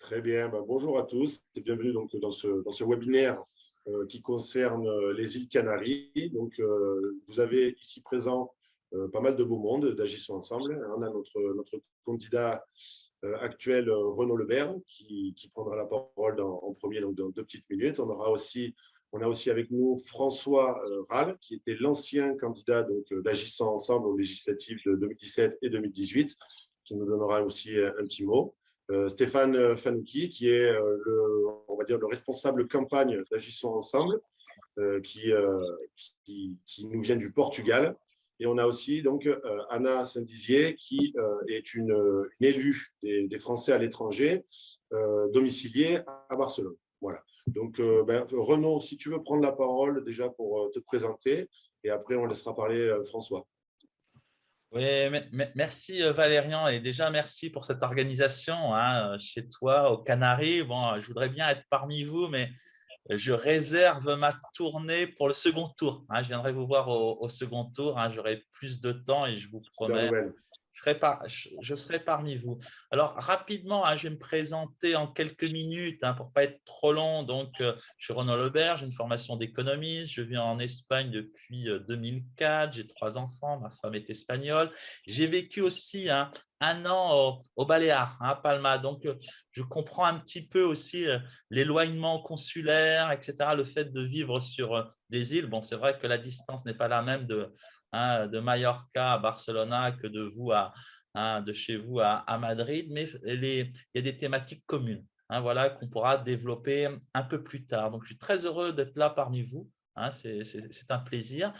Très bien, ben, bonjour à tous et bienvenue donc dans ce webinaire qui concerne les îles Canaries. Donc, vous avez ici présent pas mal de beau monde d'Agissons Ensemble. On a notre candidat actuel, Renaud Lebert, qui prendra la parole en premier donc dans 2 petites minutes. On a aussi avec nous François Rall, qui était l'ancien candidat d'Agissons Ensemble aux législatives de 2017 et 2018, qui nous donnera aussi un petit mot. Stéphane Fanouki, qui est on va dire le responsable campagne d'Agissons Ensemble, qui, qui nous vient du Portugal. Et on a aussi donc Anna Saint-Dizier, qui est une élue des Français à l'étranger, domiciliée à Barcelone. Voilà. Donc, Renaud, si tu veux prendre la parole déjà pour te présenter, et après on laissera parler François. Oui, merci Valérian, et déjà merci pour cette organisation chez toi aux Canaries. Bon, je voudrais bien être parmi vous, mais je réserve ma tournée pour le second tour. Je viendrai vous voir au second tour. J'aurai plus de temps et je vous Super promets, nouvelle. je serai parmi vous. Alors, rapidement, je vais me présenter en quelques minutes pour ne pas être trop long. Donc, je suis Renaud Lebert, j'ai une formation d'économiste. Je vis en Espagne depuis 2004. J'ai 3 enfants. Ma femme est espagnole. J'ai vécu aussi un an au Baléares, à Palma. Donc, je comprends un petit peu aussi l'éloignement consulaire, etc., le fait de vivre sur des îles. Bon, c'est vrai que la distance n'est pas la même de Mallorca à Barcelone que de chez vous à Madrid, mais il y a des thématiques communes voilà, qu'on pourra développer un peu plus tard. Donc, je suis très heureux d'être là parmi vous. C'est un plaisir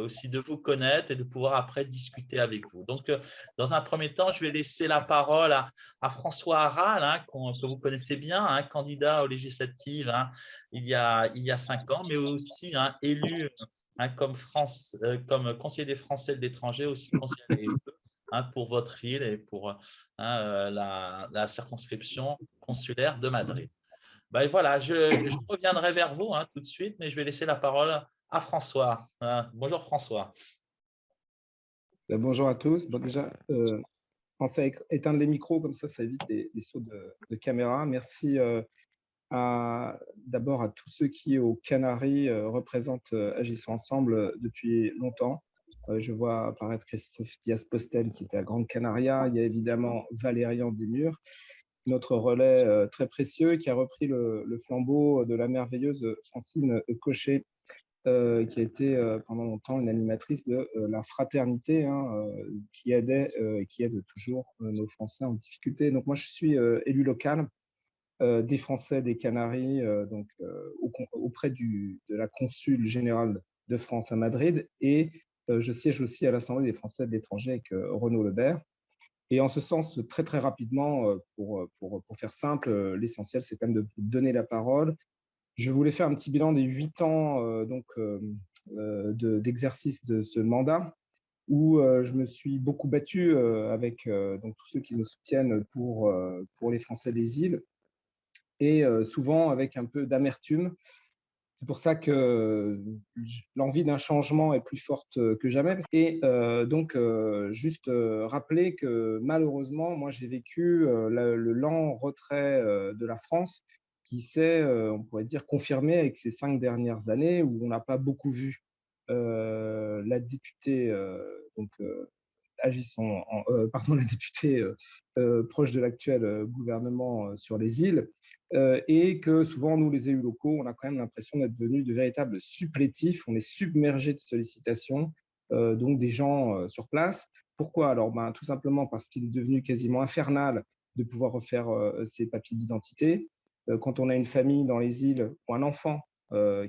aussi de vous connaître et de pouvoir après discuter avec vous. Donc, dans un premier temps, je vais laisser la parole à François Aral, que vous connaissez bien, candidat aux législatives il y a 5 ans, mais aussi élu comme conseiller des Français de l'étranger, aussi conseiller à l'AFE, pour votre île et pour la circonscription consulaire de Madrid. Ben voilà, je reviendrai vers vous tout de suite, mais je vais laisser la parole à François. Bonjour François. Bonjour à tous. Bon, déjà, pensez à éteindre les micros, comme ça évite les sauts de caméra. Merci d'abord à tous ceux qui, aux Canaries, représentent Agissons Ensemble depuis longtemps. Je vois apparaître Christophe Diaz-Postel qui était à Grande Canaria. Il y a évidemment Valérian Desmurs, notre relais très précieux, qui a repris le flambeau de la merveilleuse Francine Cochet, qui a été pendant longtemps une animatrice de la fraternité, qui aidait et qui aide toujours nos Français en difficulté. Donc moi, je suis élu local des Français des Canaries, auprès de la consul générale de France à Madrid, et je siège aussi à l'Assemblée des Français de l'étranger avec Renaud Lebert. Et en ce sens, très très rapidement, pour faire simple, l'essentiel, c'est quand même de vous donner la parole. Je voulais faire un petit bilan des 8 ans d'exercice de ce mandat, où je me suis beaucoup battu avec donc tous ceux qui me soutiennent pour les Français des îles, et souvent avec un peu d'amertume. C'est pour ça que l'envie d'un changement est plus forte que jamais. Et juste rappeler que malheureusement, moi, j'ai vécu le lent retrait de la France, qui s'est, on pourrait dire, confirmé avec ces 5 dernières années, où on n'a pas beaucoup vu la députée la députée proche de l'actuel gouvernement sur les îles, et que souvent, nous, les élus locaux, on a quand même l'impression d'être devenus de véritables supplétifs. On est submergés de sollicitations, donc des gens sur place. Pourquoi? Alors, tout simplement parce qu'il est devenu quasiment infernal de pouvoir refaire ses papiers d'identité. Quand on a une famille dans les îles ou un enfant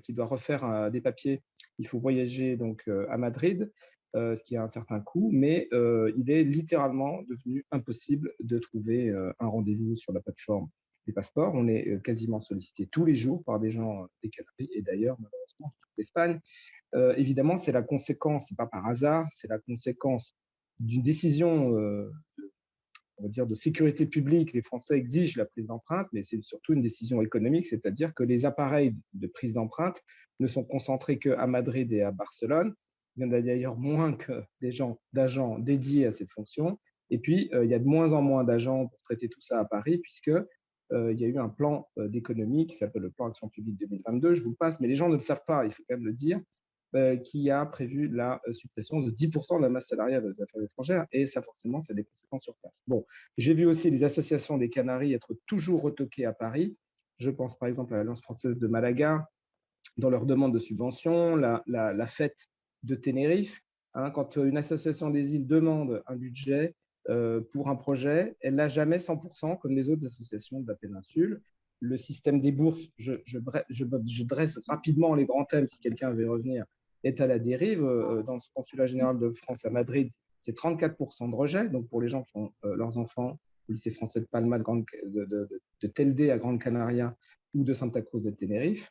qui doit refaire des papiers, il faut voyager donc à Madrid, ce qui a un certain coût, mais il est littéralement devenu impossible de trouver un rendez-vous sur la plateforme des passeports. On est quasiment sollicité tous les jours par des gens des Canaries et d'ailleurs, malheureusement, d'Espagne. Évidemment, c'est la conséquence, c'est pas par hasard, c'est la conséquence d'une décision on va dire de sécurité publique. Les Français exigent la prise d'empreinte, mais c'est surtout une décision économique, c'est-à-dire que les appareils de prise d'empreinte ne sont concentrés qu'à Madrid et à Barcelone. Il y en a d'ailleurs moins que d'agents dédiés à cette fonction. Et puis, il y a de moins en moins d'agents pour traiter tout ça à Paris, puisque il y a eu un plan d'économie qui s'appelle le plan Action publique 2022, je vous le passe, mais les gens ne le savent pas, il faut quand même le dire, qui a prévu la suppression de 10% de la masse salariale des affaires étrangères, et ça, forcément, ça a des conséquences sur place. Bon, j'ai vu aussi les associations des Canaries être toujours retoquées à Paris. Je pense par exemple à l'Alliance française de Malaga, dans leur demande de subvention, la fête de Tenerife. Hein, quand une association des îles demande un budget pour un projet, elle n'a jamais 100% comme les autres associations de la péninsule. Le système des bourses, je dresse rapidement les grands thèmes si quelqu'un veut revenir, est à la dérive. Dans le consulat général de France à Madrid, c'est 34% de rejet. Donc, pour les gens qui ont leurs enfants au lycée français de Palma, de Telde à Grande Canaria ou de Santa Cruz de Tenerife.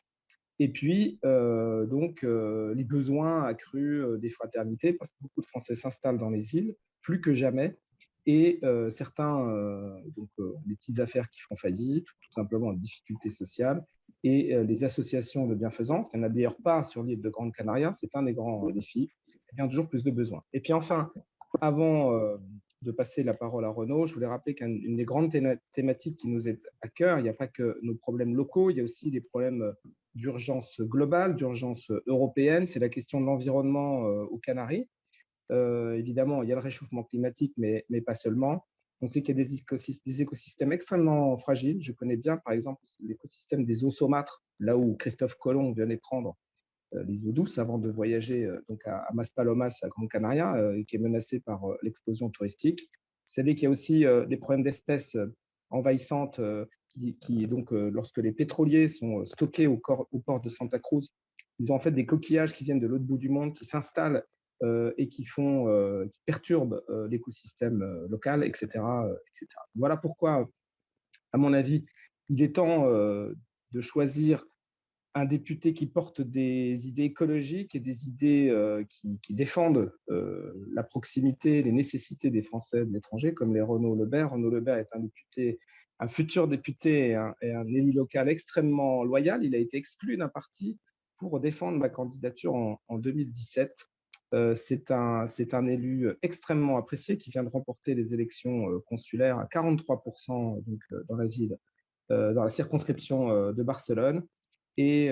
Et puis, les besoins accrus des fraternités, parce que beaucoup de Français s'installent dans les îles, plus que jamais. Et certains, les petites affaires qui font faillite, tout simplement en difficulté sociale, et les associations de bienfaisance, il n'y en a d'ailleurs pas sur l'île de Grande Canaria, c'est un des grands défis, il y a toujours plus de besoins. Et puis enfin, avant de passer la parole à Renaud, je voulais rappeler qu'une des grandes thématiques qui nous est à cœur, il n'y a pas que nos problèmes locaux, il y a aussi des problèmes d'urgence globale, d'urgence européenne, c'est la question de l'environnement aux Canaries. Évidemment, il y a le réchauffement climatique, mais pas seulement. On sait qu'il y a des écosystèmes extrêmement fragiles. Je connais bien, par exemple, l'écosystème des eaux saumâtres, là où Christophe Colomb venait prendre les eaux douces avant de voyager donc à Maspalomas, à Grande Canaria, qui est menacé par l'explosion touristique. Vous savez qu'il y a aussi des problèmes d'espèces envahissantes donc, lorsque les pétroliers sont stockés au port de Santa Cruz, ils ont en fait des coquillages qui viennent de l'autre bout du monde, qui s'installent et qui perturbent l'écosystème local, etc., etc. Voilà pourquoi, à mon avis, il est temps de choisir un député qui porte des idées écologiques et des idées qui défendent la proximité, les nécessités des Français de l'étranger, comme les Renaud Lebert. Renaud Lebert est un futur député et un élu local extrêmement loyal. Il a été exclu d'un parti pour défendre ma candidature en 2017. C'est un élu extrêmement apprécié qui vient de remporter les élections consulaires à 43% donc, dans la ville, dans la circonscription de Barcelone. Et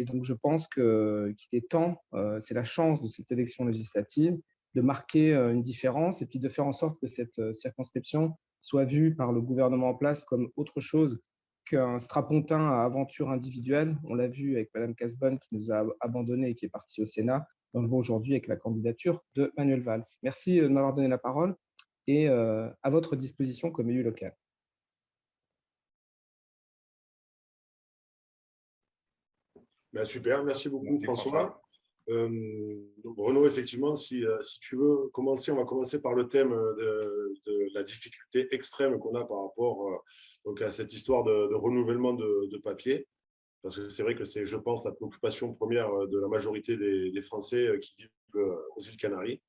donc, je pense qu'il est temps, c'est la chance de cette élection législative, de marquer une différence et puis de faire en sorte que cette circonscription soit vue par le gouvernement en place comme autre chose qu'un strapontin à aventure individuelle. On l'a vu avec Mme Casbonne qui nous a abandonnés et qui est partie au Sénat. On le voit aujourd'hui avec la candidature de Manuel Valls. Merci de m'avoir donné la parole et à votre disposition comme élu local. Ben, super, merci beaucoup François. Donc, Renaud, effectivement, si tu veux commencer, on va commencer par le thème de la difficulté extrême qu'on a par rapport donc à cette histoire de renouvellement de papier. Parce que c'est vrai que c'est, je pense, la préoccupation première de la majorité des Français qui vivent aux îles Canaries.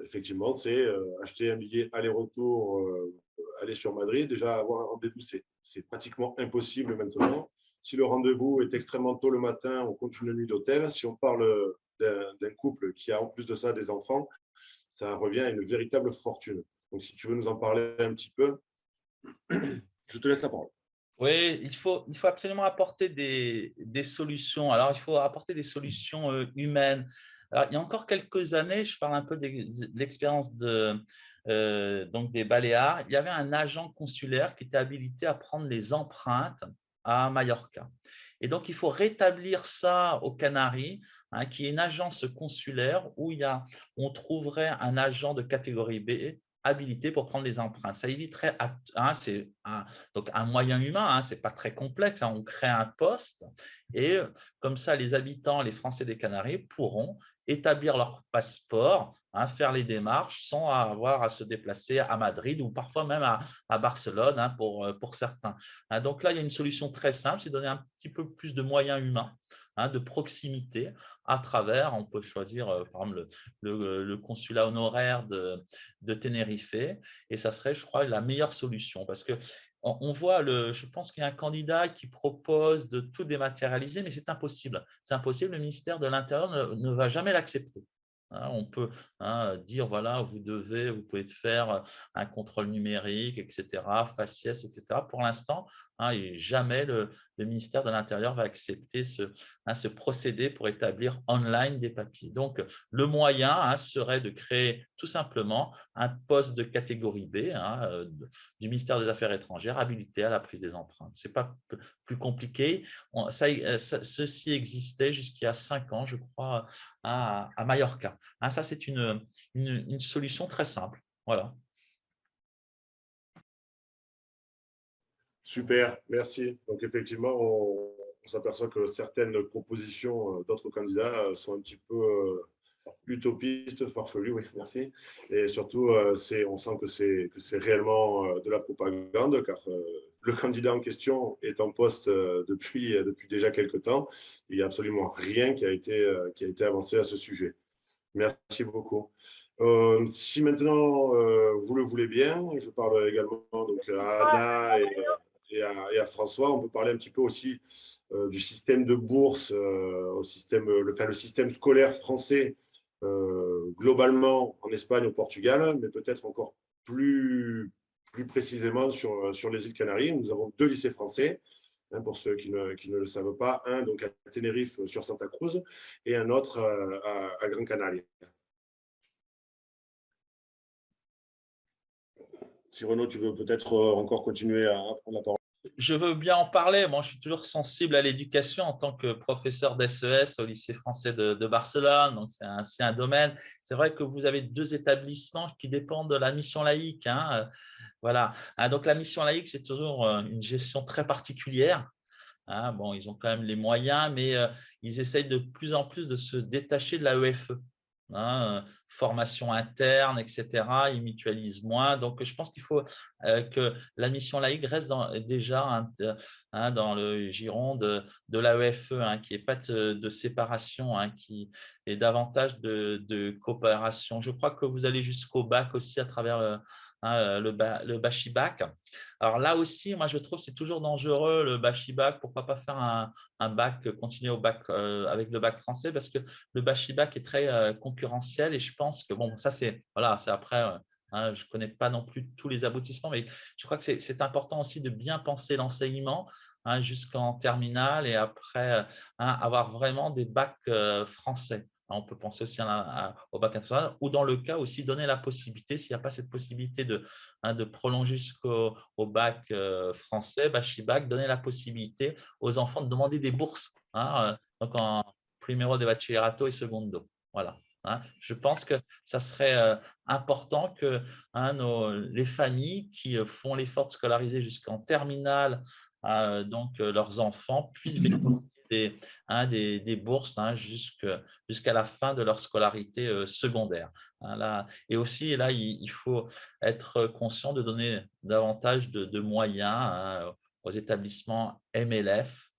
Effectivement, c'est acheter un billet aller-retour, aller sur Madrid. Déjà, avoir un rendez-vous, c'est pratiquement impossible maintenant. Si le rendez-vous est extrêmement tôt le matin, on compte une nuit d'hôtel. Si on parle d'un couple qui a en plus de ça des enfants, ça revient à une véritable fortune. Donc, si tu veux nous en parler un petit peu, je te laisse la parole. Oui, il faut absolument apporter des solutions. Alors, il faut apporter des solutions humaines. Alors, il y a encore quelques années, je parle un peu de l'expérience donc des Baléares. Il y avait un agent consulaire qui était habilité à prendre les empreintes à Mallorca. Et donc, il faut rétablir ça aux Canaries, hein, qui est une agence consulaire où on trouverait un agent de catégorie B habilité pour prendre les empreintes. Ça éviterait, c'est donc un moyen humain, hein, ce n'est pas très complexe, hein, on crée un poste et comme ça, les habitants, les Français des Canaries pourront établir leur passeport, hein, faire les démarches sans avoir à se déplacer à Madrid ou parfois même à Barcelone, hein, pour certains. Hein, donc là, il y a une solution très simple, c'est donner un petit peu plus de moyens humains, hein, de proximité à travers, on peut choisir par exemple le consulat honoraire de Tenerife et ça serait, je crois, la meilleure solution parce que on voit, je pense qu'il y a un candidat qui propose de tout dématérialiser, mais c'est impossible. C'est impossible, le ministère de l'Intérieur ne va jamais l'accepter. On peut dire, voilà, vous pouvez faire un contrôle numérique, etc., faciès, etc. Pour l'instant, et jamais le ministère de l'Intérieur va accepter ce procédé pour établir online des papiers. Donc, le moyen serait de créer tout simplement un poste de catégorie B du ministère des Affaires étrangères habilité à la prise des empreintes. Ce n'est pas plus compliqué. Ceci existait jusqu'il y a 5 ans, je crois, à Mallorca. Ça, c'est une solution très simple. Voilà. Super, merci. Donc effectivement, on s'aperçoit que certaines propositions d'autres candidats sont un petit peu utopistes, farfelues, oui, merci. Et surtout, on sent que c'est réellement de la propagande, car le candidat en question est en poste depuis déjà quelques temps. Il n'y a absolument rien qui a été avancé à ce sujet. Merci beaucoup. Si maintenant vous le voulez bien, je parle également donc, à Anna et à François. On peut parler un petit peu aussi du système de bourse, le système scolaire français globalement en Espagne, au Portugal, mais peut-être encore plus précisément sur les îles Canaries. Nous avons 2 lycées français, pour ceux qui ne le savent pas, un donc à Tenerife sur Santa Cruz et un autre à Gran Canaria. Si Renaud, tu veux peut-être encore continuer à prendre la parole. Je veux bien en parler. Moi, je suis toujours sensible à l'éducation en tant que professeur d'SES au lycée français de Barcelone. Donc, c'est un domaine. C'est vrai que vous avez 2 établissements qui dépendent de la mission laïque. Voilà. Donc, la mission laïque, c'est toujours une gestion très particulière. Bon, ils ont quand même les moyens, mais ils essayent de plus en plus de se détacher de la EFE. Formation interne, etc. Ils mutualisent moins. Donc, je pense qu'il faut que la mission laïque reste déjà dans le giron de l'AEFE, qui n'est pas de séparation, qui est davantage de coopération. Je crois que vous allez jusqu'au bac aussi à travers le Bachibac. Alors là aussi, moi, je trouve que c'est toujours dangereux, le Bachibac. Pourquoi pas faire un bac, continuer au bac avec le bac français, parce que le Bachibac est très concurrentiel et je pense que, bon, ça, c'est après, je ne connais pas non plus tous les aboutissements, mais je crois que c'est important aussi de bien penser l'enseignement jusqu'en terminale et après avoir vraiment des bacs français. On peut penser aussi au bac international ou dans le cas aussi donner la possibilité, s'il n'y a pas cette possibilité de prolonger jusqu'au bac français, Bachibac, donner la possibilité aux enfants de demander des bourses, donc en primero de bachillerato et secondo. Voilà. Je pense que ça serait important que les familles qui font l'effort de scolariser jusqu'en terminale, donc leurs enfants puissent bénéficier des bourses jusqu'à la fin de leur scolarité secondaire. Et aussi, là, il faut être conscient de donner davantage de moyens aux établissements MLF,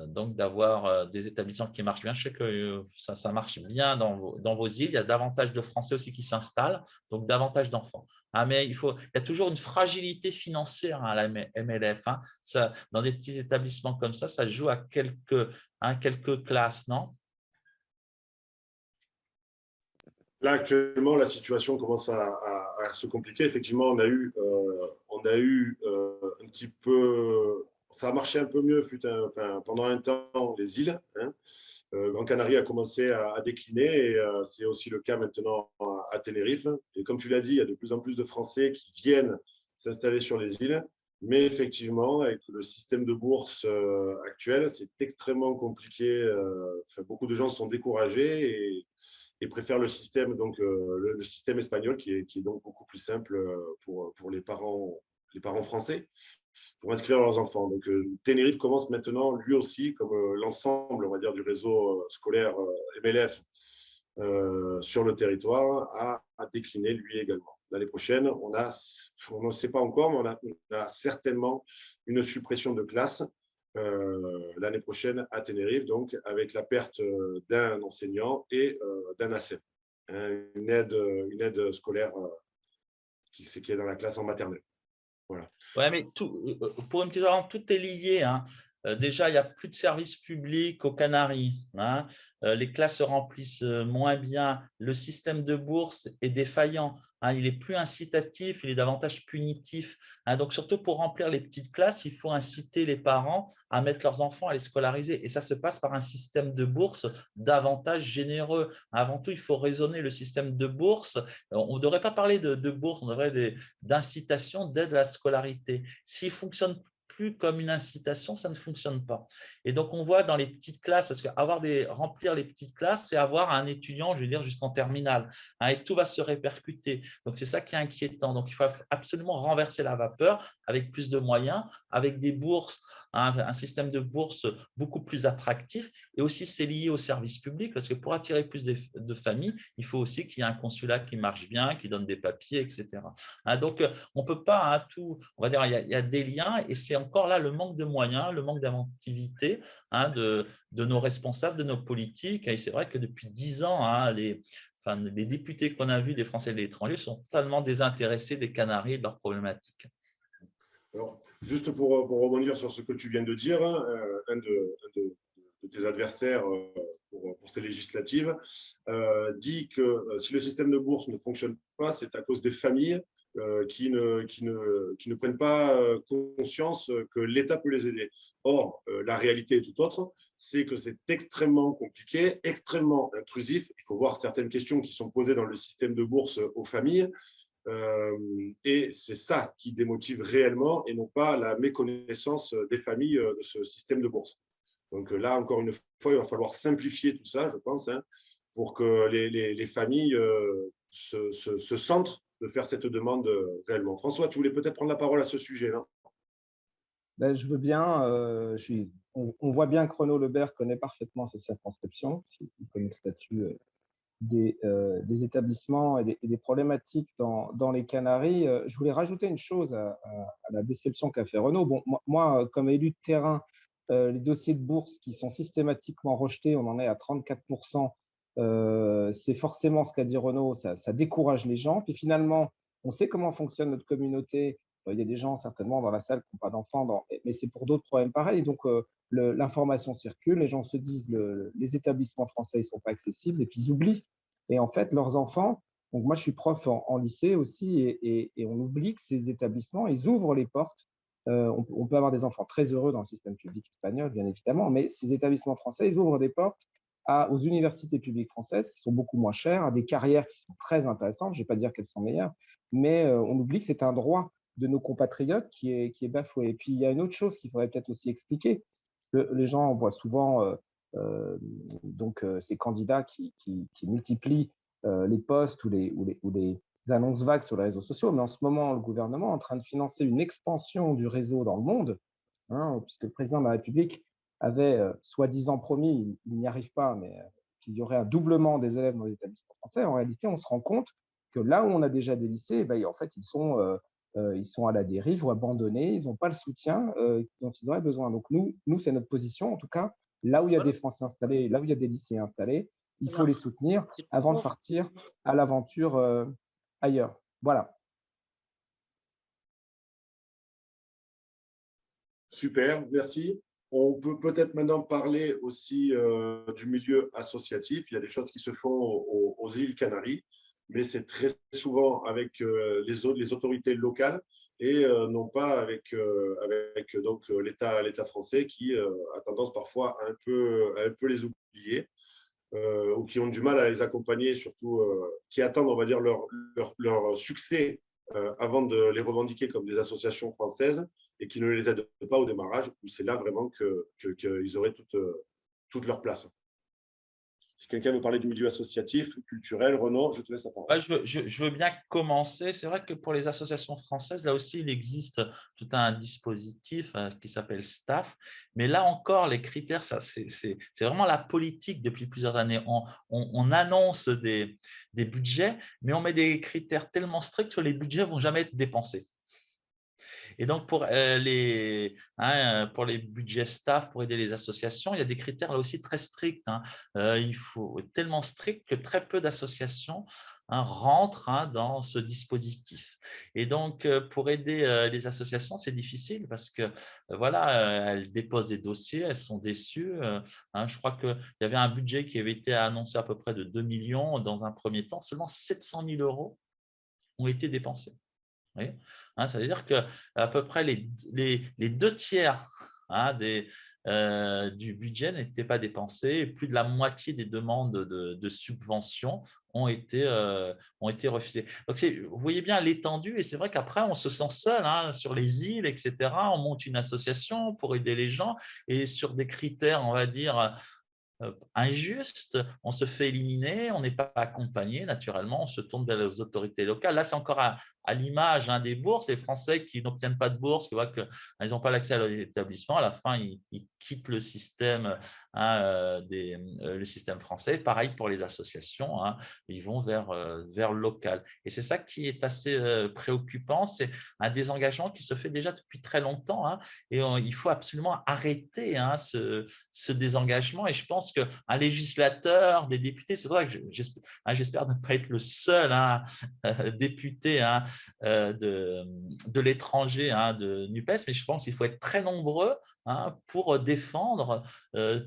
donc d'avoir des établissements qui marchent bien. Je sais que ça marche bien dans vos îles. Il y a davantage de Français aussi qui s'installent, donc davantage d'enfants. Mais il y a toujours une fragilité financière à la MLF. Dans des petits établissements comme ça joue à quelques classes, non? Là, actuellement, la situation commence à se compliquer. Effectivement, on a eu un petit peu… Ça a marché un peu mieux pendant un temps, les îles. Gran Canaria a commencé à décliner et c'est aussi le cas maintenant à Tenerife. Et comme tu l'as dit, il y a de plus en plus de Français qui viennent s'installer sur les îles. Mais effectivement, avec le système de bourse actuel, c'est extrêmement compliqué. Beaucoup de gens sont découragés et préfèrent le système, le système espagnol qui est donc beaucoup plus simple pour les parents français pour inscrire leurs enfants. Donc, Tenerife commence maintenant, lui aussi, comme l'ensemble, on va dire, du réseau scolaire MLF sur le territoire, à décliner lui également. L'année prochaine, on ne sait pas encore, mais on a certainement une suppression de classes l'année prochaine à Tenerife, donc avec la perte d'un enseignant et d'un ACEM, une aide scolaire qui est dans la classe en maternelle. Voilà. Ouais, mais pour une petite seconde, tout est lié. déjà, il n'y a plus de services publics aux Canaries, hein. Les classes se remplissent moins bien. Le système de bourse est défaillant, hein. Il est plus incitatif, il est davantage punitif, hein. Donc, surtout pour remplir les petites classes, il faut inciter les parents à mettre leurs enfants à les scolariser. Et ça se passe par un système de bourse davantage généreux. Avant tout, il faut raisonner le système de bourse. On ne devrait pas parler de bourse, on devrait d'incitation, d'aide à la scolarité. S'il fonctionne plus comme une incitation, ça ne fonctionne pas. Et donc, on voit dans les petites classes, parce que remplir les petites classes, c'est avoir un étudiant, je veux dire, jusqu'en terminale, hein, et tout va se répercuter. Donc, c'est ça qui est inquiétant. Donc, il faut absolument renverser la vapeur avec plus de moyens, avec des bourses, hein, un système de bourse beaucoup plus attractif. Et aussi, c'est lié au service public, parce que pour attirer plus de familles, il faut aussi qu'il y ait un consulat qui marche bien, qui donne des papiers, etc. Hein, donc, on ne peut pas tout, on va dire, il y a des liens, et c'est encore là le manque de moyens, le manque d'inventivité, hein, de nos responsables, de nos politiques. Et c'est vrai que depuis 10 ans, hein, les députés qu'on a vus des Français et de l'étranger sont totalement désintéressés des Canaries et de leurs problématiques. Alors, juste pour rebondir sur ce que tu viens de dire, hein, un de tes adversaires pour ces législatives dit que si le système de bourse ne fonctionne pas, c'est à cause des familles qui ne prennent pas conscience que l'État peut les aider. Or, la réalité est tout autre, c'est que c'est extrêmement compliqué, extrêmement intrusif. Il faut voir certaines questions qui sont posées dans le système de bourse aux familles. Et c'est ça qui démotive réellement et non pas la méconnaissance des familles de ce système de bourse. Donc là, encore une fois, il va falloir simplifier tout ça, je pense, hein, pour que les familles se sentent de faire cette demande réellement. François, tu voulais peut-être prendre la parole à ce sujet-là. Ben, je veux bien. On voit bien que Renaud Lebert connaît parfaitement ces circonscriptions. Il connaît le statut des établissements et des problématiques dans les Canaries. Je voulais rajouter une chose à la description qu'a fait Renaud. Bon, moi, comme élu de terrain, les dossiers de bourse qui sont systématiquement rejetés, on en est à 34%. C'est forcément ce qu'a dit Renaud, ça décourage les gens. Puis finalement, on sait comment fonctionne notre communauté. Il y a des gens certainement dans la salle qui n'ont pas d'enfants, mais c'est pour d'autres problèmes pareils. Donc, l'information circule, les gens se disent les établissements français ne sont pas accessibles et puis ils oublient. Et en fait, leurs enfants, donc moi je suis prof en lycée aussi, et on oublie que ces établissements, ils ouvrent les portes. On peut avoir des enfants très heureux dans le système public espagnol, bien évidemment, mais ces établissements français, ils ouvrent des portes aux universités publiques françaises qui sont beaucoup moins chères, à des carrières qui sont très intéressantes. Je ne vais pas dire qu'elles sont meilleures, mais on oublie que c'est un droit de nos compatriotes qui est bafoué. Et puis, il y a une autre chose qu'il faudrait peut-être aussi expliquer, parce que les gens voient souvent ces candidats qui multiplient les posts ou les annonces vagues sur les réseaux sociaux, mais en ce moment, le gouvernement est en train de financer une expansion du réseau dans le monde, hein, puisque le président de la République avait soi-disant promis, il n'y arrive pas, mais qu'il y aurait un doublement des élèves dans les établissements français. En réalité, on se rend compte que là où on a déjà des lycées, en fait, ils sont à la dérive ou abandonnés, ils n'ont pas le soutien dont ils auraient besoin. Donc nous, c'est notre position, en tout cas, là où il y a des Français installés, là où il y a des lycéens installés, il faut les soutenir avant de partir à l'aventure ailleurs. Voilà. Super, merci. On peut peut-être maintenant parler aussi du milieu associatif. Il y a des choses qui se font aux îles Canaries, mais c'est très souvent avec les autorités locales et non pas avec donc l'État français qui a tendance parfois à un peu les oublier ou qui ont du mal à les accompagner, surtout qui attendent, on va dire, leur succès avant de les revendiquer comme des associations françaises et qui ne les aident pas au démarrage, où c'est là vraiment qu'ils auraient toute leur place. Si quelqu'un veut parler du milieu associatif, culturel, Renaud, je te laisse la parole. Ouais, je veux bien commencer. C'est vrai que pour les associations françaises, là aussi, il existe tout un dispositif qui s'appelle STAFF. Mais là encore, les critères, c'est vraiment la politique depuis plusieurs années. On annonce des budgets, mais on met des critères tellement stricts que les budgets ne vont jamais être dépensés. Et donc, pour les budgets staff, pour aider les associations, il y a des critères là aussi très stricts. Il faut tellement strict que très peu d'associations rentrent dans ce dispositif. Et donc, pour aider les associations, c'est difficile parce que voilà, elles déposent des dossiers, elles sont déçues. Je crois qu'il y avait un budget qui avait été annoncé à peu près de 2 millions dans un premier temps, seulement 700 000 € ont été dépensés. Oui. Ça veut dire qu'à peu près les 2 tiers du budget n'étaient pas dépensés et plus de la moitié des demandes de subventions ont été refusées. Donc, vous voyez bien l'étendue et c'est vrai qu'après, on se sent seul sur les îles, etc. On monte une association pour aider les gens et sur des critères, on va dire, injuste, on se fait éliminer, on n'est pas accompagné, naturellement, on se tourne vers les autorités locales. Là, c'est encore à l'image des bourses, les Français qui n'obtiennent pas de bourse, qui voient qu'ils n'ont pas l'accès à l'établissement, à la fin, ils quittent le système, le système français. Pareil pour les associations, ils vont vers le local. Et c'est ça qui est assez préoccupant, c'est un désengagement qui se fait déjà depuis très longtemps, et il faut absolument arrêter ce désengagement. Et je pense qu'un législateur, des députés, c'est vrai que j'espère ne pas être le seul député de l'étranger de NUPES, mais je pense qu'il faut être très nombreux pour défendre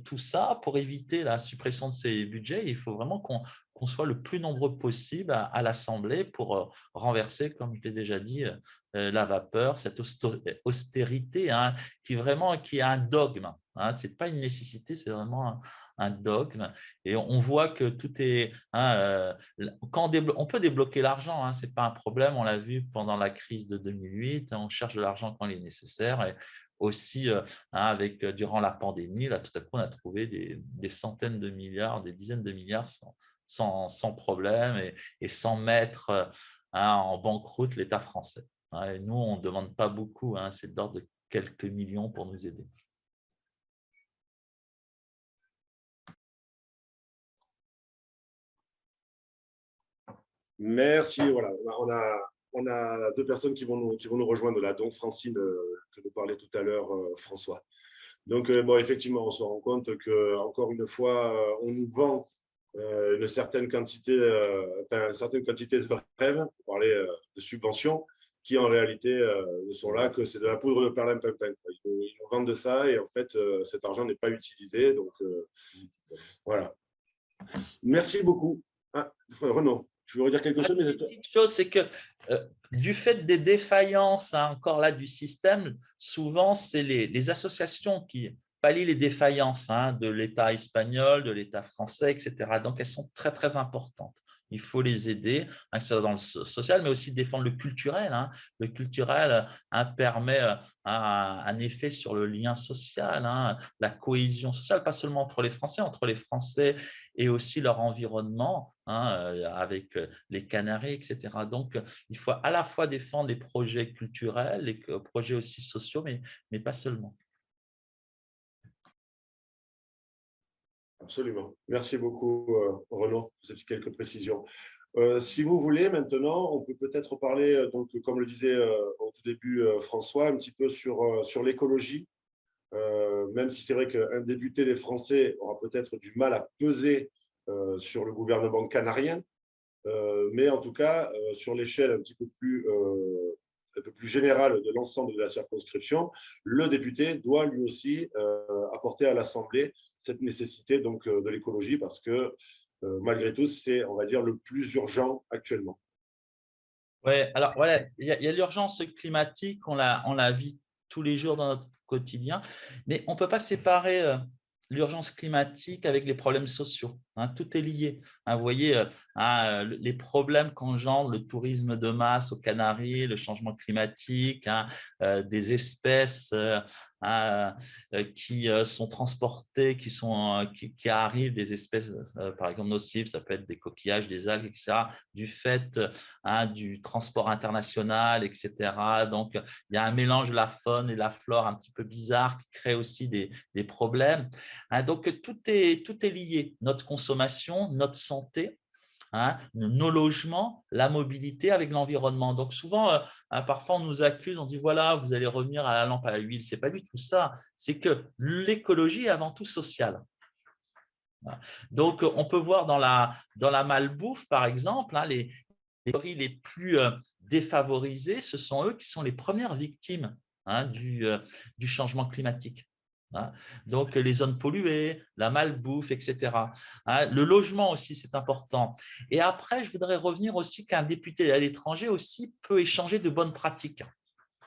tout ça, pour éviter la suppression de ces budgets. Il faut vraiment qu'on soit le plus nombreux possible à l'Assemblée pour renverser, comme je l'ai déjà dit, la vapeur, cette austérité qui est un dogme. Ce n'est pas une nécessité, c'est vraiment un dogme. Et on voit que tout est… on peut débloquer l'argent, ce n'est pas un problème. On l'a vu pendant la crise de 2008. On cherche de l'argent quand il est nécessaire. Et aussi, durant la pandémie, là, tout à coup, on a trouvé des centaines de milliards, des dizaines de milliards sans problème et sans mettre en banqueroute l'État français. Et nous, on ne demande pas beaucoup, c'est de l'ordre de quelques millions pour nous aider. Merci. Voilà, on a deux personnes qui vont nous rejoindre là, donc Francine, que nous parlait tout à l'heure, François. Donc, bon, effectivement, on se rend compte qu'encore une fois, on nous vend une certaine quantité de rêves, pour parler de subventions, qui en réalité ne sont là que c'est de la poudre de perlimpinpin. Ils nous vendent de ça et en fait, cet argent n'est pas utilisé. Donc, voilà. Merci beaucoup. Renaud, tu veux redire quelque chose? La petite chose, c'est que du fait des défaillances encore là du système, souvent, c'est les associations qui pallient les défaillances de l'État espagnol, de l'État français, etc. Donc, elles sont très, très importantes. Il faut les aider, que ce soit dans le social, mais aussi défendre le culturel. Le culturel permet un effet sur le lien social, la cohésion sociale, pas seulement entre les Français et aussi leur environnement, avec les Canaries, etc. Donc, il faut à la fois défendre les projets culturels, les projets aussi sociaux, mais pas seulement. Absolument. Merci beaucoup, Renaud, pour ces quelques précisions. Si vous voulez, maintenant, on peut peut-être parler, donc, comme le disait au tout début François, un petit peu sur l'écologie, même si c'est vrai qu'un député des Français aura peut-être du mal à peser sur le gouvernement canarien, mais en tout cas, sur l'échelle un peu plus générale de l'ensemble de la circonscription, le député doit lui aussi apporter à l'Assemblée cette nécessité donc, de l'écologie parce que malgré tout, c'est, on va dire, le plus urgent actuellement. Oui, alors voilà, il y a l'urgence climatique, on la vit tous les jours dans notre quotidien, mais on ne peut pas séparer l'urgence climatique avec les problèmes sociaux. Tout est lié. Vous voyez, les problèmes qu'engendre le tourisme de masse aux Canaries, le changement climatique, des espèces qui sont transportées, qui arrivent, des espèces, par exemple, nocives, ça peut être des coquillages, des algues, etc., du fait du transport international, etc. Donc, il y a un mélange de la faune et de la flore un petit peu bizarre qui crée aussi des problèmes. Donc, tout est lié. Notre consommation, notre santé, nos logements, la mobilité avec l'environnement. Donc, souvent, parfois, on nous accuse, on dit, voilà, vous allez revenir à la lampe à huile. Ce n'est pas du tout ça. C'est que l'écologie est avant tout sociale. Voilà. Donc, on peut voir dans la malbouffe, par exemple, hein, les catégories les plus défavorisées, ce sont eux qui sont les premières victimes, hein, du changement climatique. Hein. Donc, les zones polluées, la malbouffe, etc. Hein. Le logement aussi, c'est important. Et après, je voudrais revenir aussi qu'un député à l'étranger aussi peut échanger de bonnes pratiques.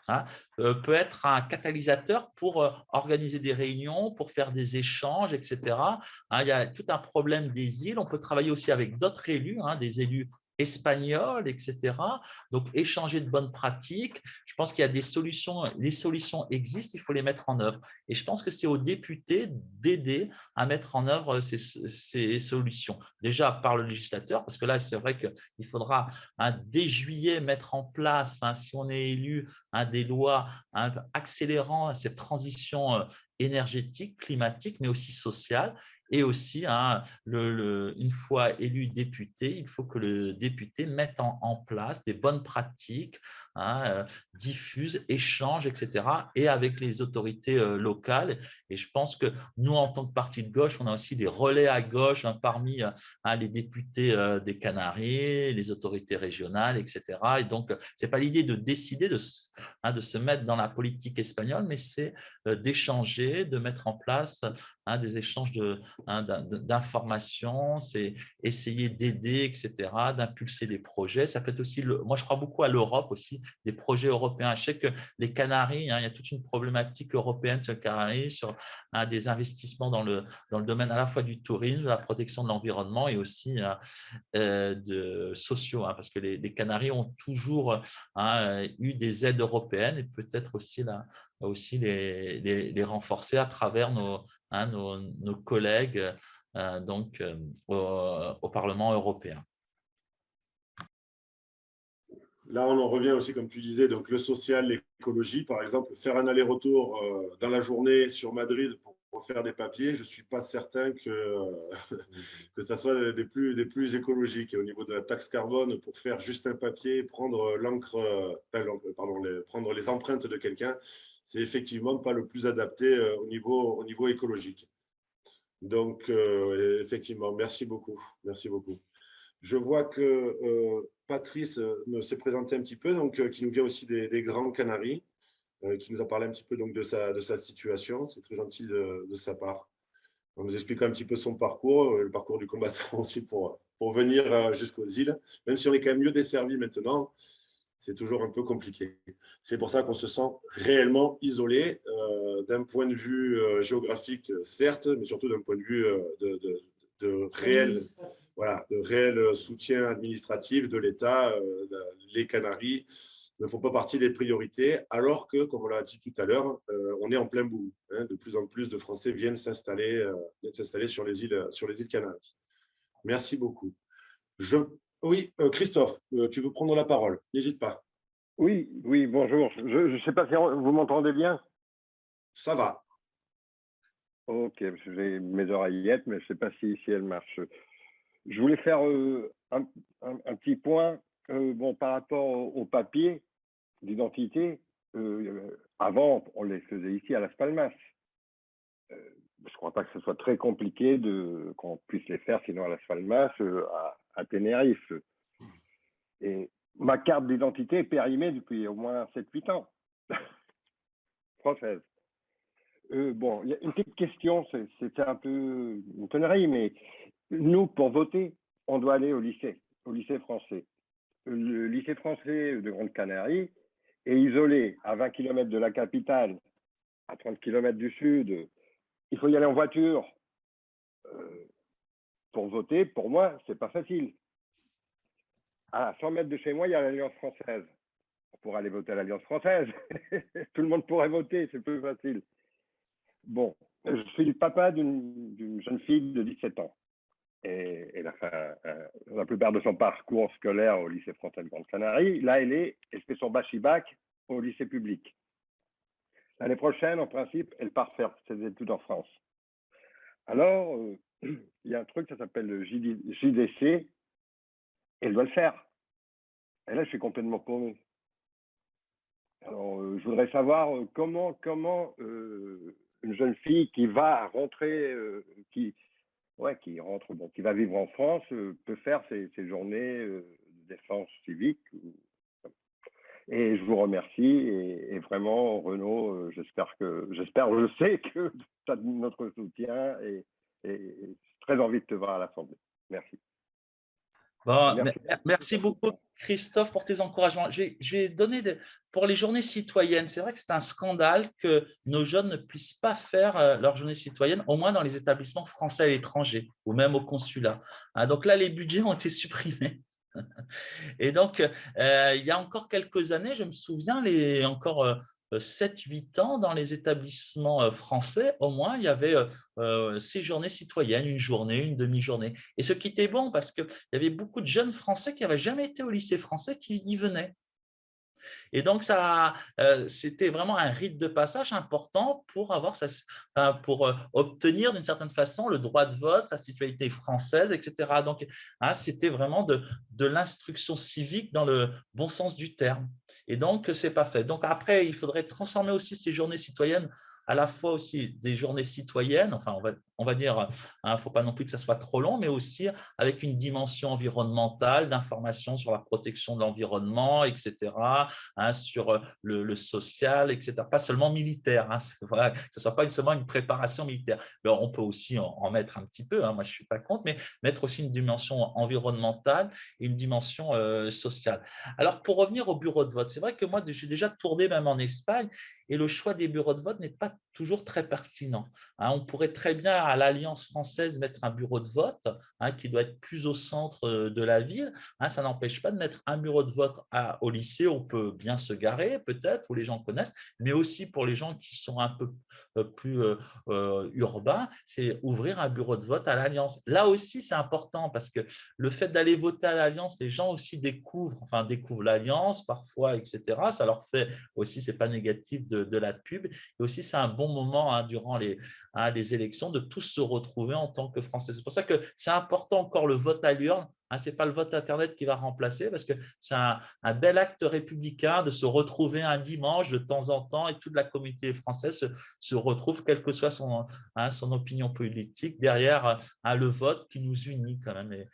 Hein, peut être un catalyseur pour organiser des réunions, pour faire des échanges, etc. Hein, il y a tout un problème des îles. On peut travailler aussi avec d'autres élus, hein, des élus espagnols, etc. Donc, échanger de bonnes pratiques. Je pense qu'il y a des solutions. Les solutions existent, il faut les mettre en œuvre. Et je pense que c'est aux députés d'aider à mettre en œuvre ces solutions. Déjà par le législateur, parce que là, c'est vrai qu'il faudra, hein, dès juillet mettre en place, hein, si on est élu, hein, des lois, hein, accélérant cette transition énergétique, climatique, mais aussi sociale. Et aussi, hein, une fois élu député, il faut que le député mette en place des bonnes pratiques, hein, diffuse, échange, etc., et avec les autorités locales. Et je pense que nous, en tant que parti de gauche, on a aussi des relais à gauche, hein, parmi hein, les députés des Canaries, les autorités régionales, etc. Et donc, ce n'est pas l'idée de décider hein, de se mettre dans la politique espagnole, mais c'est d'échanger, de mettre en place hein, des échanges hein, d'informations, c'est essayer d'aider, etc., d'impulser des projets. Ça peut être aussi, moi je crois beaucoup à l'Europe aussi, des projets européens. Je sais que les Canaries, hein, il y a toute une problématique européenne sur les Canaries, sur hein, des investissements dans le domaine à la fois du tourisme, de la protection de l'environnement et aussi de sociaux, hein, parce que les Canaries ont toujours hein, eu des aides européennes et peut-être aussi, là, aussi les renforcer à travers hein, nos collègues donc, au Parlement européen. Là, on en revient aussi, comme tu disais, donc le social, l'écologie. Par exemple, faire un aller-retour dans la journée sur Madrid pour faire des papiers, je ne suis pas certain que ça soit des plus écologiques. Et au niveau de la taxe carbone, pour faire juste un papier, prendre prendre les empreintes de quelqu'un, c'est effectivement pas le plus adapté au niveau écologique. Donc, effectivement, merci beaucoup. Merci beaucoup. Je vois que Patrice s'est présenté un petit peu, donc, qui nous vient aussi des Grands Canaries, qui nous a parlé un petit peu donc, de sa situation. C'est très gentil de sa part. On nous explique un petit peu son parcours, le parcours du combattant aussi pour venir jusqu'aux îles. Même si on est quand même mieux desservi maintenant, c'est toujours un peu compliqué. C'est pour ça qu'on se sent réellement isolé d'un point de vue géographique, certes, mais surtout d'un point de vue de réel soutien administratif de l'État. Les Canaries ne font pas partie des priorités, alors que, comme on l'a dit tout à l'heure, on est en plein boom. Hein, de plus en plus de Français viennent s'installer sur les îles Canaries. Merci beaucoup. Oui, Christophe, tu veux prendre la parole? N'hésite pas. Oui, bonjour. Je ne sais pas si vous m'entendez bien. Ça va. Ok, j'ai mes oreillettes, mais je ne sais pas si elles marchent. Je voulais faire un petit point par rapport au papier d'identité. Avant, on les faisait ici à Las Palmas. Je ne crois pas que ce soit très compliqué qu'on puisse les faire, sinon à Las Palmas, à Tenerife. Et ma carte d'identité est périmée depuis au moins 7-8 ans, française. Il y a une petite question, c'est un peu une connerie, mais nous, pour voter, on doit aller au lycée français. Le lycée français de Grande Canarie est isolé à 20 km de la capitale, à 30 km du sud. Il faut y aller en voiture. Pour voter, pour moi, c'est pas facile. À 100 mètres de chez moi, il y a l'Alliance française. On pourrait aller voter à l'Alliance française. Tout le monde pourrait voter, c'est plus facile. Bon, je suis le papa d'une jeune fille de 17 ans. Et elle a fait la plupart de son parcours scolaire au lycée français de Grande Canarie. Là, elle fait son bac au lycée public. L'année prochaine, en principe, elle part faire ses études en France. Alors, il y a un truc, ça s'appelle le JDC. Elle doit le faire. Et là, je suis complètement paumé. Alors, je voudrais savoir comment une jeune fille qui va rentrer, qui ouais, qui rentre, bon, qui va vivre en France, peut faire ces journées de défense civique. Et je vous remercie. Et vraiment, Renaud, je sais que tu as notre soutien et très envie de te voir à l'Assemblée. Merci. Bon, Merci. merci beaucoup, Christophe, pour tes encouragements. Je vais donner pour les journées citoyennes. C'est vrai que c'est un scandale que nos jeunes ne puissent pas faire leur journée citoyenne, au moins dans les établissements français à l'étranger ou même au consulat. Hein, donc là, les budgets ont été supprimés. Et donc, il y a encore quelques années, je me souviens, encore 7-8 ans, dans les établissements français, au moins, il y avait ces journées citoyennes, une journée, une demi-journée. Et ce qui était bon, parce qu'il y avait beaucoup de jeunes Français qui n'avaient jamais été au lycée français qui y venaient. Et donc, c'était vraiment un rite de passage important pour obtenir d'une certaine façon le droit de vote, sa citoyenneté française, etc. Donc, hein, c'était vraiment de l'instruction civique dans le bon sens du terme. Et donc, ce n'est pas fait. Donc, après, il faudrait transformer aussi ces journées citoyennes à la fois aussi des journées citoyennes, enfin on va dire, il ne faut pas non plus que ça soit trop long, mais aussi avec une dimension environnementale, d'information sur la protection de l'environnement, etc., hein, sur le social, etc. Pas seulement militaire, hein, voilà, que ce ne soit pas seulement une préparation militaire. Alors, on peut aussi en mettre un petit peu, hein, moi je ne suis pas contre, mais mettre aussi une dimension environnementale et une dimension sociale. Alors, pour revenir au bureau de vote, c'est vrai que moi, j'ai déjà tourné même en Espagne, et le choix des bureaux de vote n'est pas toujours très pertinent. Hein, on pourrait très bien, à l'Alliance française, mettre un bureau de vote hein, qui doit être plus au centre de la ville. Hein, ça n'empêche pas de mettre un bureau de vote au lycée, on peut bien se garer, peut-être, où les gens connaissent, mais aussi pour les gens qui sont un peu plus urbains, c'est ouvrir un bureau de vote à l'Alliance. Là aussi, c'est important parce que le fait d'aller voter à l'Alliance, les gens aussi découvrent l'Alliance parfois, etc. Ça leur fait aussi, ce n'est pas négatif de la pub. Et aussi, c'est un bon moment hein, durant les élections de tous se retrouver en tant que Français. C'est pour ça que c'est important encore le vote à l'urne. Hein, ce n'est pas le vote Internet qui va remplacer parce que c'est un bel acte républicain de se retrouver un dimanche de temps en temps et toute la communauté française se retrouve, quelle que soit son opinion politique, derrière le vote qui nous unit quand même. Et,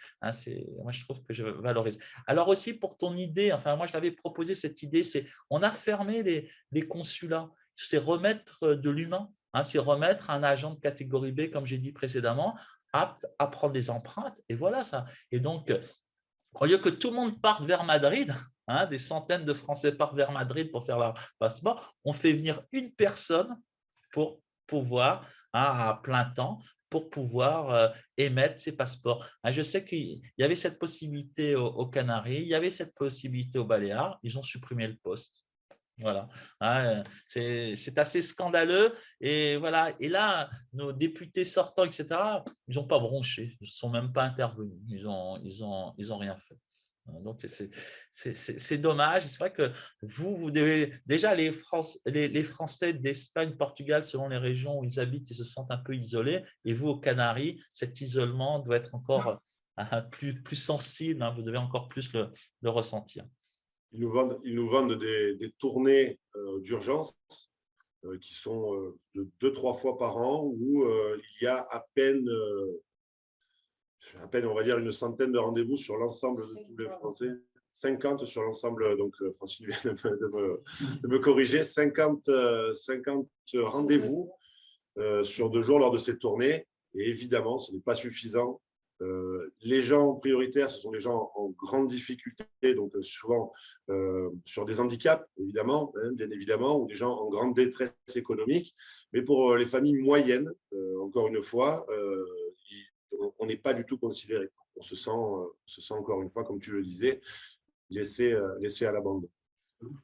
moi, je trouve que je valorise. Alors aussi, pour ton idée, enfin, moi, je l'avais proposé cette idée, c'est on a fermé les consulats, c'est remettre de l'humain, hein, c'est remettre un agent de catégorie B, comme j'ai dit précédemment, apte à prendre des empreintes, et voilà ça. Et donc, au lieu que tout le monde parte vers Madrid, hein, des centaines de Français partent vers Madrid pour faire leur passeport, on fait venir une personne pour pouvoir, hein, à plein temps, pour pouvoir émettre ces passeports. Je sais qu'il y avait cette possibilité aux Canaries, il y avait cette possibilité aux Baléares, ils ont supprimé le poste. Voilà, c'est assez scandaleux. Et voilà. Et là, nos députés sortants, etc., ils n'ont pas bronché, ils ne sont même pas intervenus, ils ont rien fait. Donc, c'est dommage. C'est vrai que vous devez déjà les Français d'Espagne, Portugal, selon les régions où ils habitent, ils se sentent un peu isolés. Et vous, aux Canaries, cet isolement doit être encore plus sensible. Hein, vous devez encore plus le ressentir. Ils nous vendent des tournées d'urgence qui sont de 2-3 fois par an où il y a à peine, on va dire, une centaine de rendez-vous sur l'ensemble de tous les Français. 50 sur l'ensemble, donc Francine vient de me corriger, 50 rendez-vous sur 2 jours lors de ces tournées. Et évidemment, ce n'est pas suffisant. Les gens prioritaires, ce sont les gens en grande difficulté, donc souvent sur des handicaps, évidemment, hein, bien évidemment, ou des gens en grande détresse économique. Mais pour les familles moyennes, encore une fois, on n'est pas du tout considéré. On se sent encore une fois, comme tu le disais, laissé à l'abandon.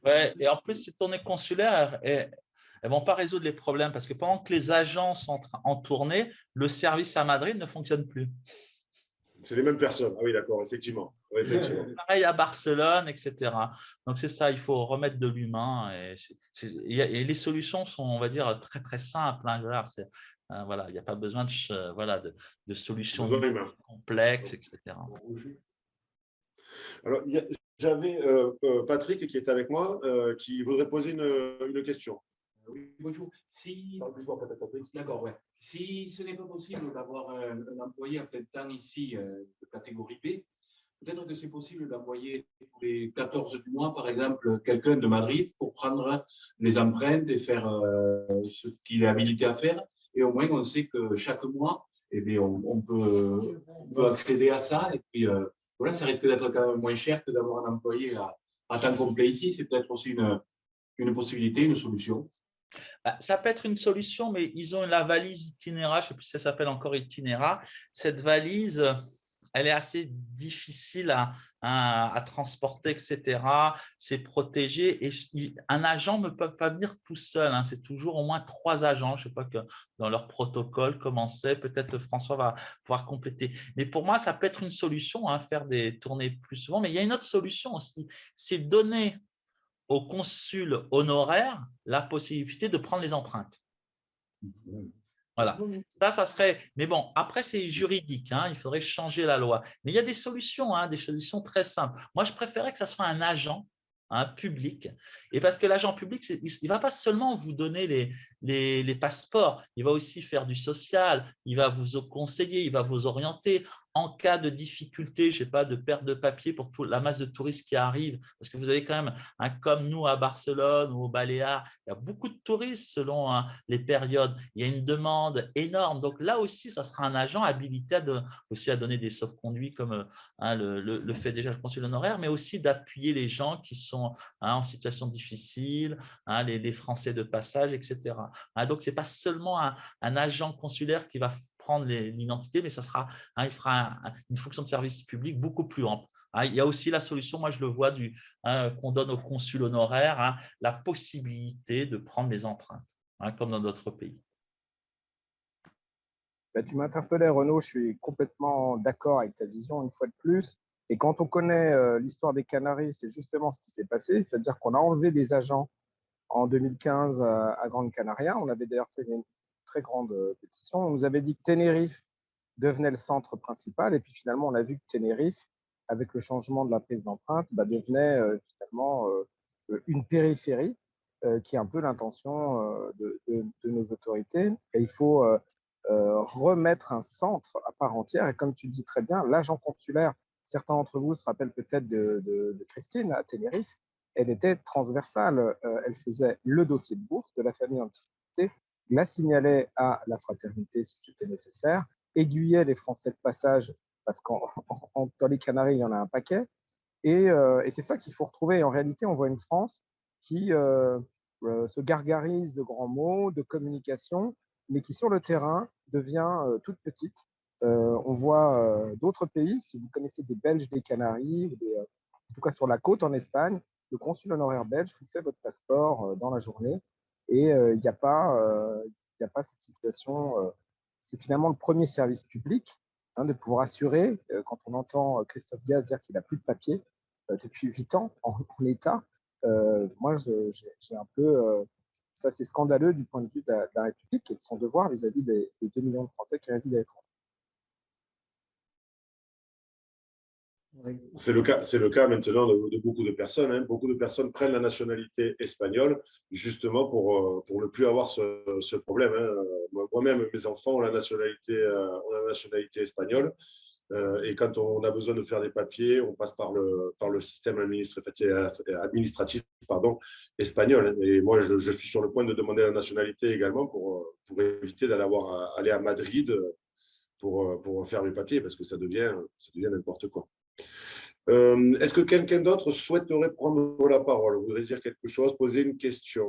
Ouais, et en plus, ces tournées consulaires, elles ne vont pas résoudre les problèmes parce que pendant que les agents sont en tournée, le service à Madrid ne fonctionne plus. C'est les mêmes personnes. Ah oui, d'accord, effectivement. Oui, effectivement. Pareil à Barcelone, etc. Donc, c'est ça, il faut remettre de l'humain. Et les solutions sont, on va dire, très, très simples. Hein, voilà, il n'y a pas besoin de solutions complexes, etc. Alors, j'avais Patrick qui est avec moi, qui voudrait poser une question. Oui, bonjour. Si, Parle plus fort, peut-être, Patrick. d'accord, ouais. Si ce n'est pas possible d'avoir un employé à plein temps ici de catégorie B, peut-être que c'est possible d'envoyer tous les 14 du mois, par exemple, quelqu'un de Madrid pour prendre les empreintes et faire ce qu'il est habilité à faire. Et au moins, on sait que chaque mois, eh bien, on peut accéder à ça. Et puis, voilà, ça risque d'être quand même moins cher que d'avoir un employé à temps complet ici. C'est peut-être aussi une possibilité, une solution. Ça peut être une solution, mais ils ont la valise Itinéra, je ne sais plus si ça s'appelle encore Itinéra. Cette valise, elle est assez difficile à transporter, etc. C'est protégé et un agent ne peut pas venir tout seul. Hein. C'est toujours au moins 3 agents. Je ne sais pas que dans leur protocole comment c'est. Peut-être François va pouvoir compléter. Mais pour moi, ça peut être une solution, hein, faire des tournées plus souvent. Mais il y a une autre solution aussi, c'est donner au consul honoraire la possibilité de prendre les empreintes. Voilà. Ça serait… Mais bon, après, c'est juridique. Hein, il faudrait changer la loi. Mais il y a des solutions, hein, des solutions très simples. Moi, je préférais que ça soit un agent public. Et parce que l'agent public, il ne va pas seulement vous donner les passeports, il va aussi faire du social, il va vous conseiller, il va vous orienter. En cas de difficulté, je ne sais pas, de perte de papier pour la masse de touristes qui arrivent, parce que vous avez quand même, comme nous à Barcelone ou aux Baléares, il y a beaucoup de touristes selon les périodes. Il y a une demande énorme. Donc là aussi, ça sera un agent habilité aussi à donner des sauf-conduits comme le fait déjà le consul honoraire, mais aussi d'appuyer les gens qui sont en situation difficile, les Français de passage, etc. Donc, ce n'est pas seulement un agent consulaire qui va prendre l'identité, mais ça sera, il fera une fonction de service public beaucoup plus ample. Il y a aussi la solution, moi je le vois, qu'on donne au consul honoraire la possibilité de prendre les empreintes, comme dans d'autres pays. Tu m'interpellais, Renaud, je suis complètement d'accord avec ta vision une fois de plus. Et quand on connaît l'histoire des Canaries, c'est justement ce qui s'est passé, c'est-à-dire qu'on a enlevé des agents en 2015 à Grande Canaria. On avait d'ailleurs fait une très grande pétition. On nous avait dit que Tenerife devenait le centre principal. Et puis finalement, on a vu que Tenerife, avec le changement de la prise d'empreinte, devenait finalement une périphérie, qui est un peu l'intention de nos autorités. Et il faut remettre un centre à part entière. Et comme tu dis très bien, l'agent consulaire, certains d'entre vous se rappellent peut-être de Christine à Tenerife, elle était transversale. Elle faisait le dossier de bourse de la famille en difficulté, la signalait à la fraternité si c'était nécessaire, aiguillait les Français de passage, parce que dans les Canaries, il y en a un paquet. Et c'est ça qu'il faut retrouver. En réalité, on voit une France qui se gargarise de grands mots, de communication, mais qui, sur le terrain, devient toute petite. On voit d'autres pays, si vous connaissez des Belges des Canaries, en tout cas sur la côte en Espagne, le consul honoraire belge vous fait votre passeport dans la journée. Et il n'y a pas cette situation. C'est finalement le premier service public de pouvoir assurer, quand on entend Christophe Diaz dire qu'il n'a plus de papier depuis 8 ans en état, moi j'ai un peu… ça c'est scandaleux du point de vue de la République et de son devoir vis-à-vis des 2 millions de Français qui résident à l'étranger. C'est le cas maintenant de beaucoup de personnes. Hein. Beaucoup de personnes prennent la nationalité espagnole justement pour ne plus avoir ce problème. Hein. Moi-même, mes enfants ont la nationalité espagnole. Et quand on a besoin de faire des papiers, on passe par le système administratif espagnol. Et moi, je suis sur le point de demander la nationalité également pour éviter aller à Madrid pour faire mes papiers parce que ça devient n'importe quoi. Est-ce que quelqu'un d'autre souhaiterait prendre la parole? Vous voudrez dire quelque chose, poser une question?